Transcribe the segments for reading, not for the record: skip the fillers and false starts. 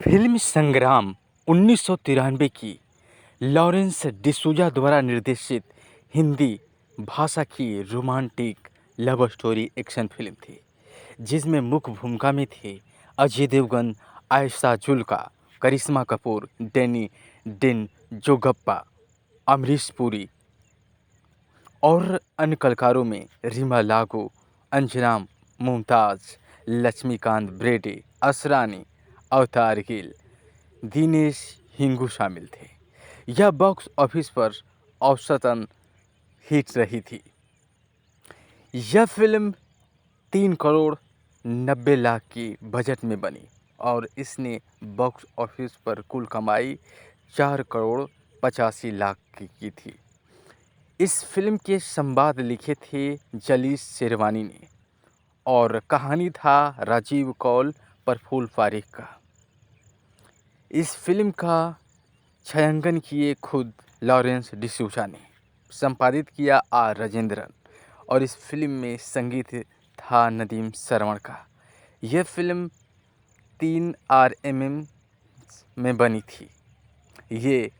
Film संग्राम 1993 की Lawrence D'Souza द्वारा निर्देशित हिंदी भाषा की romantic love story action film थी, जिसमें मुख्य भूमिका में थे अजय देवगन, आयशा जुल्का, करिश्मा कपूर, डैनी डेंजोगप्पा, अमरीश पुरी और अन्य कलाकारों में रीमा लागू, अंजना मुमताज़, लक्ष्मीकांत बेर्डे, असरानी, अवतार गिल, दिनेश हिंगू शामिल थे। यह बॉक्स ऑफिस पर औसतन हिट रही थी। यह फिल्म 3 करोड़ 90 लाख की बजट में बनी और इसने बॉक्स ऑफिस पर कुल कमाई 4 करोड़ 85 लाख की थी। इस फिल्म के संवाद लिखे थे जलीस शेरवानी ने और कहानी था राजीव कौल प्रफुल्ल पारेख का। इस फिल्म का छायांकन किए खुद लॉरेंस डिसूजा ने, संपादित किया आर राजेंद्रन और इस फिल्म में संगीत था नदीम श्रवण का। यह फिल्म 3 RMM में बनी थी। ये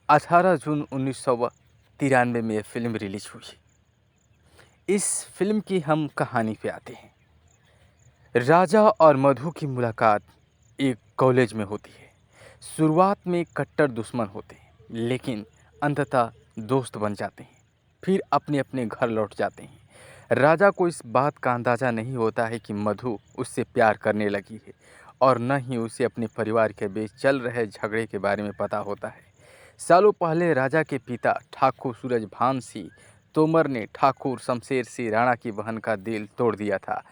18 जून 1993 में यह फिल्म रिलीज हुई। इस फिल्म की हम कहानी पे आते हैं। राजा और मधु की मुलाकात एक कॉलेज में होती है। शुरुआत में कट्टर दुश्मन होते हैं, लेकिन अंततः दोस्त बन जाते हैं, फिर अपने अपने घर लौट जाते हैं। राजा को इस बात का अंदाज़ा नहीं होता है कि मधु उससे प्यार करने लगी है और न ही उसे अपने परिवार के बीच चल रहे झगड़े के बारे में पता होता है। सालों पहले राजा के पिता ठाकुर सूरजभान सिंह तोमर ने ठाकुर शमशेर सिंह राणा की बहन का दिल तोड़ दिया था,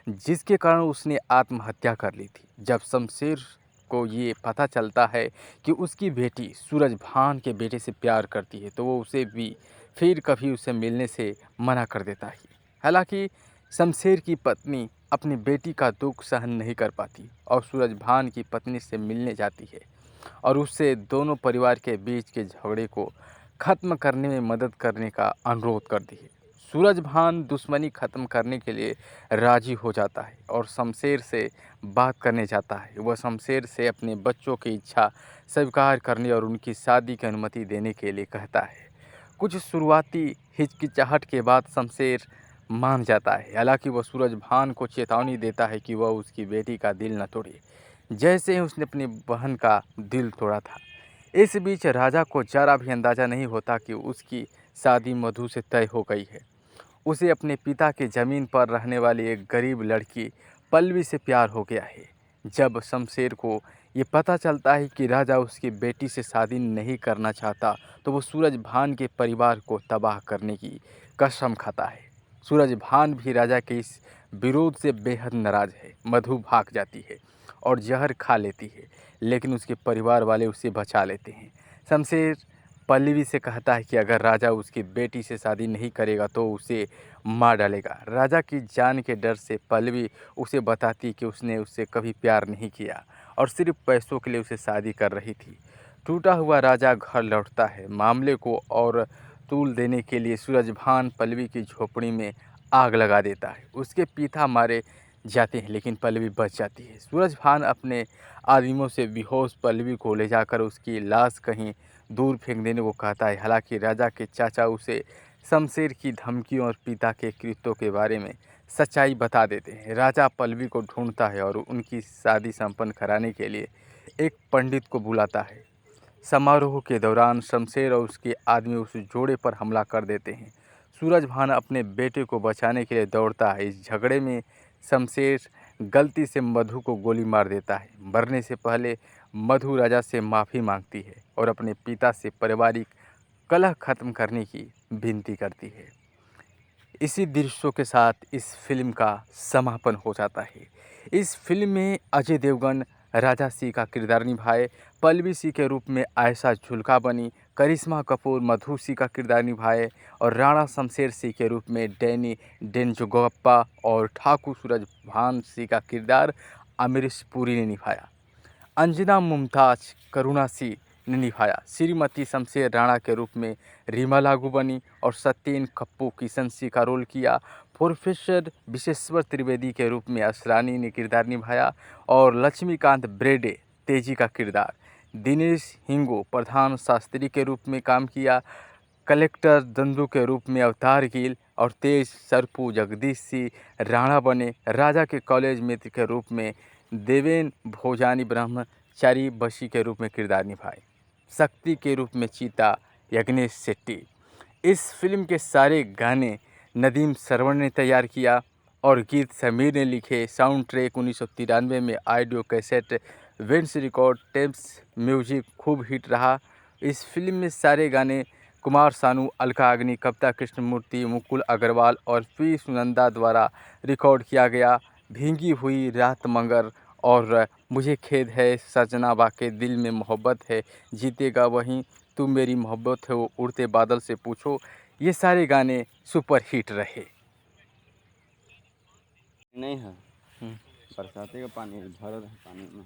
जिसके कारण उसने आत्महत्या कर ली थी। जब शमशेर को ये पता चलता है कि उसकी बेटी सूरजभान के बेटे से प्यार करती है, तो वो उसे भी फिर कभी उसे मिलने से मना कर देता है। हालांकि शमशेर की पत्नी अपनी बेटी का दुख सहन नहीं कर पाती और सूरजभान की पत्नी से मिलने जाती है और उससे दोनों परिवार के बीच के झगड़े को ख़त्म करने में मदद करने का अनुरोध करती है। सूरजभान दुश्मनी ख़त्म करने के लिए राजी हो जाता है और शमशेर से बात करने जाता है। वह शमशेर से अपने बच्चों की इच्छा स्वीकार करने और उनकी शादी की अनुमति देने के लिए कहता है। कुछ शुरुआती हिचकिचाहट के बाद शमशेर मान जाता है। हालांकि वह सूरजभान को चेतावनी देता है कि वह उसकी बेटी का दिल न तोड़े, जैसे ही उसने अपनी बहन का दिल तोड़ा था। इस बीच राजा को जरा भी अंदाज़ा नहीं होता कि उसकी शादी मधु से तय हो गई है। उसे अपने पिता की ज़मीन पर रहने वाली एक गरीब लड़की पल्लवी से प्यार हो गया है। जब शमशेर को ये पता चलता है कि राजा उसकी बेटी से शादी नहीं करना चाहता, तो वो सूरजभान के परिवार को तबाह करने की कसम खाता है। सूरजभान भी राजा के इस विरोध से बेहद नाराज़ है। मधु भाग जाती है और जहर खा लेती है, लेकिन उसके परिवार वाले उसे बचा लेते हैं। शमशेर पल्लवी से कहता है कि अगर राजा उसकी बेटी से शादी नहीं करेगा तो उसे मार डालेगा। राजा की जान के डर से पल्लवी उसे बताती कि उसने उससे कभी प्यार नहीं किया और सिर्फ पैसों के लिए उसे शादी कर रही थी। टूटा हुआ राजा घर लौटता है। मामले को और तूल देने के लिए सूरजभान पल्लवी की झोपड़ी में आग लगा देता है। उसके पिता मारे जाते हैं, लेकिन पल्लवी बच जाती है। सूरजभान अपने आदमियों से बेहोश पल्लवी को ले जाकर उसकी लाश कहीं दूर फेंक देने को कहता है। हालांकि राजा के चाचा उसे शमशेर की धमकियों और पिता के कृत्यों के बारे में सच्चाई बता देते हैं। राजा पल्लवी को ढूंढता है और उनकी शादी संपन्न कराने के लिए एक पंडित को बुलाता है। समारोह के दौरान शमशेर और उसके आदमी उस जोड़े पर हमला कर देते हैं। सूरजभान अपने बेटे को बचाने के लिए दौड़ता है। इस झगड़े में शमशेर गलती से मधु को गोली मार देता है। मरने से पहले मधु राजा से माफ़ी मांगती है और अपने पिता से पारिवारिक कलह ख़त्म करने की विनती करती है। इसी दृश्यों के साथ इस फिल्म का समापन हो जाता है। इस फिल्म में अजय देवगन राजा सिंह का किरदार निभाए, पल्लवी सिंह के रूप में आयशा जुल्का बनी, करिश्मा कपूर मधु सिंह का किरदार निभाए और राणा शमशेर सिंह के रूप में डैनी डेंजोगप्पा और ठाकुर सूरजभान सिंह का किरदार अमरीश पुरी ने निभाया। अंजना मुमताज़ करुणा सिंह ने निभाया। श्रीमती शमशेर राणा के रूप में रीमा लागू बनी और सत्येन कप्पू किशन सिंह का रोल किया। प्रोफेसर विशेश्वर त्रिवेदी के रूप में असरानी ने किरदार निभाया और लक्ष्मीकांत बेर्डे तेजी का किरदार। दिनेश हिंगो प्रधान शास्त्री के रूप में काम किया। कलेक्टर दंदू के रूप में अवतार गिल और तेज सरपू जगदीश सिंह राणा बने। राजा के कॉलेज मित्र के रूप में देवेन भोजानी ब्रह्मचारी बशी के रूप में किरदार निभाए। शक्ति के रूप में चीता यज्ञेश शेट्टी। इस फिल्म के सारे गाने नदीम श्रवण ने तैयार किया और गीत समीर ने लिखे। साउंड ट्रैक 1993 में audio cassette Venus record tapes music खूब हिट रहा। इस फिल्म में सारे गाने कुमार सानू, अलका अग्नि, कविता कृष्णमूर्ति, मुकुल अग्रवाल और पी सुनंदा द्वारा रिकॉर्ड किया गया। भीगी हुई रात मगर और मुझे खेद है, सजना वाके दिल में मोहब्बत है, जीतेगा वहीं, तू मेरी मोहब्बत है, वो उड़ते बादल से पूछो, ये सारे गाने सुपर हिट रहे। नहीं है, बरसाती का पानी भरल है पानी में।